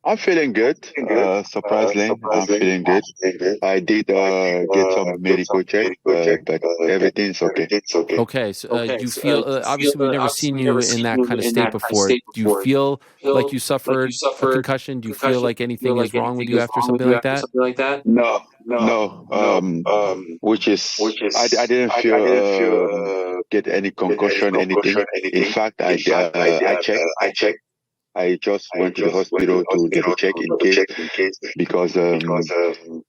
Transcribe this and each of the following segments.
I'm feeling good. Surprisingly, I'm feeling good. I did get some medical check, but everything's okay. Okay, so do you feel obviously we've never seen you in that kind of state before. Do you feel like you suffered a concussion? Do you feel like anything is wrong with you after something like that? No, no. Which is I didn't feel get any concussion, anything. In fact, I checked. I just went to the hospital to get a check in case because the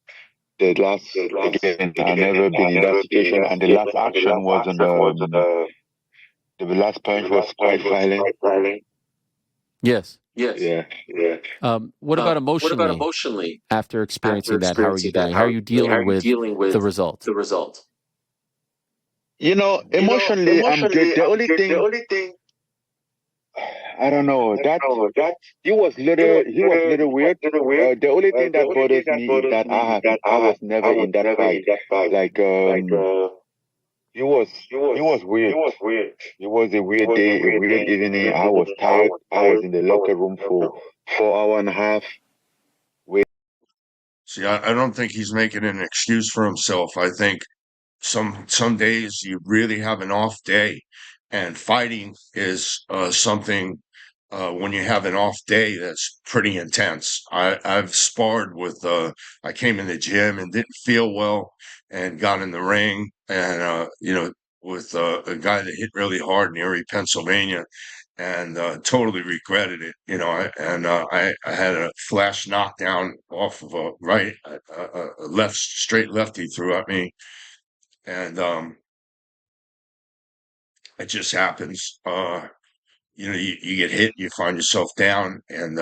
last again I never been in that situation, and the last action was on the last punch was quite violent. Yes. Yeah. What about emotionally after experiencing that? How are you doing? How are you dealing with the result? Emotionally, I'm good. The only thing I don't know that he was little weird. The only thing that bothers me is that I was never in that fight. Like he was weird. It was a weird day, a weird evening. I was tired. I was in the locker room for 4 hours and a half. See, I don't think he's making an excuse for himself. I think some days you really have an off day, and fighting is something when you have an off day that's pretty intense. I've sparred with I came in the gym and didn't feel well and got in the ring and with a guy that hit really hard in Erie, Pennsylvania, and totally regretted it. I had a flash knockdown off of a right, a left, straight left he threw at me, and it just happens. You get hit, you find yourself down, and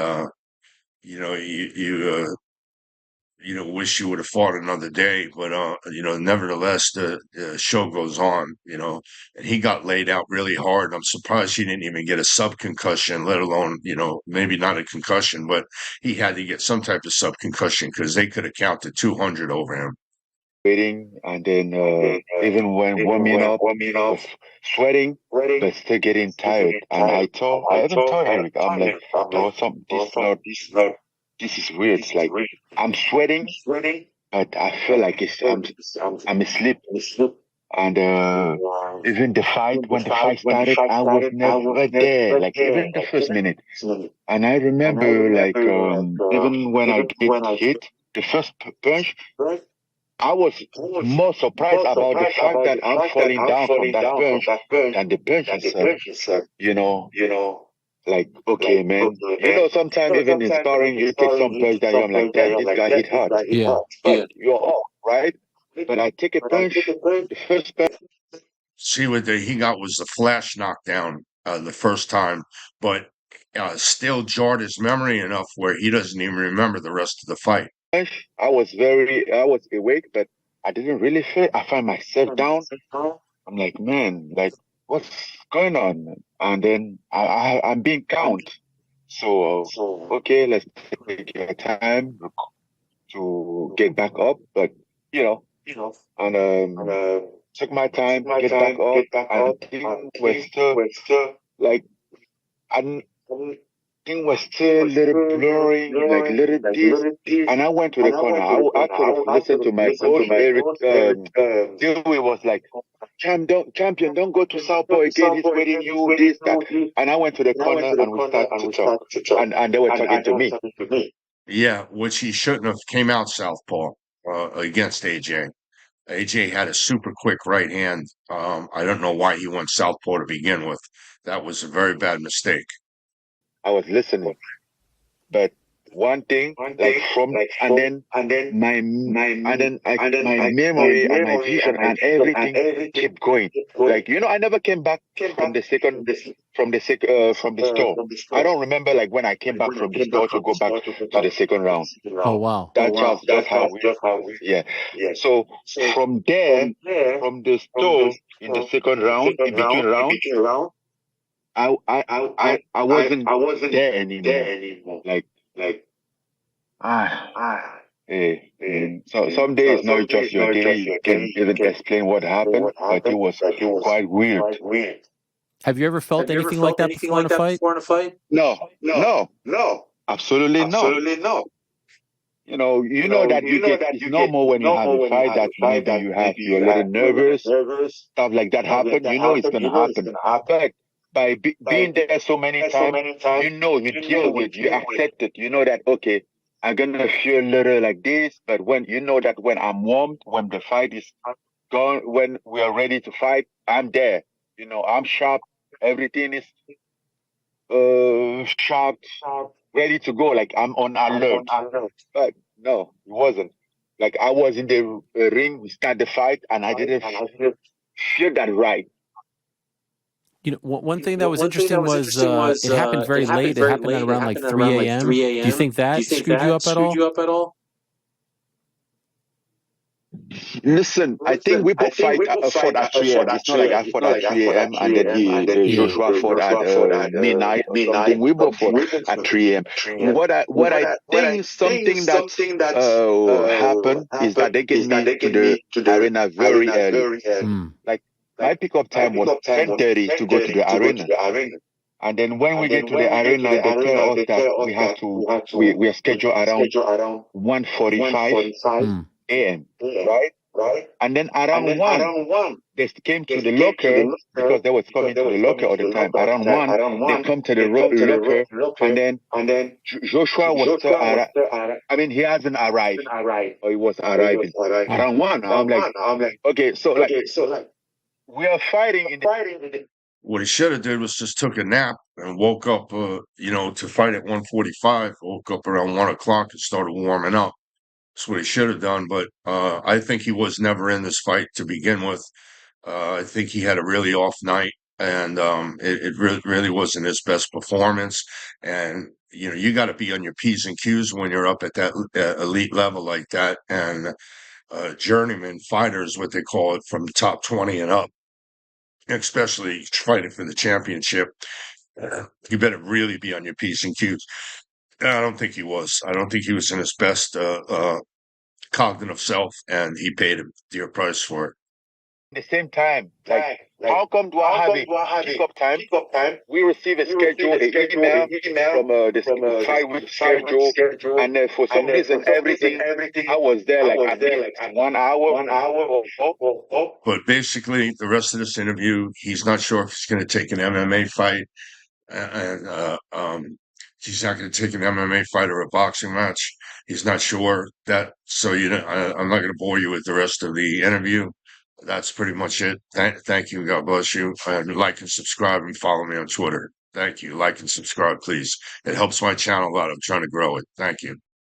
wish you would have fought another day, but nevertheless, the show goes on. And he got laid out really hard. I'm surprised he didn't even get a subconcussion, let alone maybe not a concussion, but he had to get some type of subconcussion because they could have counted 200 over him. Waiting, and then even when warming up, was sweating, but still getting tired. And I even told Eric, I'm like, bro, this is weird. It's like I'm sweating, but I feel like I'm asleep. And even when the fight started, I was never there. Like even the first minute. And I remember like even when I get hit, the first punch. I was more surprised about the fact that I'm falling down from that bench than the bench itself. Like, okay, man. Sometimes even in sparring, you take some punch that you're like, damn, this guy hit hard. Yeah. But you're off, right? But I take a punch, the first punch. See what he got was the flash knockdown the first time, but still jarred his memory enough where he doesn't even remember the rest of the fight. I was awake, but I didn't really feel. I find myself down. I'm like, man, like, what's going on? And then I'm being counted. So, okay, let's take your time to get back up. But, and took my time, get back up, and things were still, like, I thing was still a little blurry, like little this. And I went to the corner. I could have listened to my coach, Eric Dewey was like, champion, don't go to Southpaw again. He's waiting you, this, that. And I went to the corner and we started to talk. And they were talking to me. Yeah, which he shouldn't have came out Southpaw against AJ. AJ had a super quick right hand. I don't know why he went Southpaw to begin with. That was a very bad mistake. I was listening, but one thing, like and then my memory and my vision and everything kept going. Like I never came back from the store. I don't remember like when I came back from the store to go back to the second round. Oh wow! That's how yeah. So from there, from the store in the second round, in between round. I wasn't there anymore. Like so some days not just your day. You can even explain what happened, but it was quite weird. Have you ever felt anything like that before in a fight? No. Absolutely not. You know that it's normal when you have a fight that maybe you're a little nervous, stuff like that happen. You know it's gonna happen. But by being there so many times, you deal with, you accept it. You know that, okay, I'm gonna feel a little like this, but when you know that when I'm warmed, when the fight is gone, when we are ready to fight, I'm there. I'm sharp. Everything is sharp, ready to go. Like I'm on alert. But no, it wasn't. Like I was in the ring, we start the fight, and I didn't feel that right. One thing that was interesting was it happened very late. It happened at around like 3 a.m. Do you think that screwed you up at all? Listen, I think we both fought at 3 a.m. It's not like I fought at 3 a.m. and then Yeah. Joshua fought at midnight or something. We both fought at 3 a.m. What I think something that happened is that they get me to the arena very early. Like my pickup time was 10:30 to go to the arena. And then when we get to the arena, they tell us that we have to, we are scheduled around 1:45 a.m. Right? And then around 1, they came to the locker because they was coming to the locker all the time. Around 1, they come to the locker, and then Joshua was still I mean, he hasn't arrived, or he was arriving. Around 1, I'm like, okay, so like, we are fighting in the... What he should have did was just took a nap and woke up, to fight at 1:45. Woke up around 1 o'clock and started warming up. That's what he should have done. But I think he was never in this fight to begin with. I think he had a really off night, and it really wasn't his best performance. And you got to be on your P's and Q's when you're up at that elite level like that. And journeyman fighters, what they call it, from the top 20 and up, especially fighting for the championship. You better really be on your P's and Q's. I don't think he was. I don't think he was in his best cognitive self, and he paid a dear price for it. At the same time, like how come do I have a pickup time? We receive a schedule, an email from the 5 week schedule, and for some reason, everything, I was there like at least 1 hour. But basically, the rest of this interview, he's not sure if he's going to take an MMA fight, and he's not going to take an MMA fight or a boxing match. He's not sure that. So I'm not going to bore you with the rest of the interview. That's pretty much it. Thank you. God bless you. And like and subscribe and follow me on Twitter. Thank you. Like and subscribe, please. It helps my channel a lot. I'm trying to grow it. Thank you.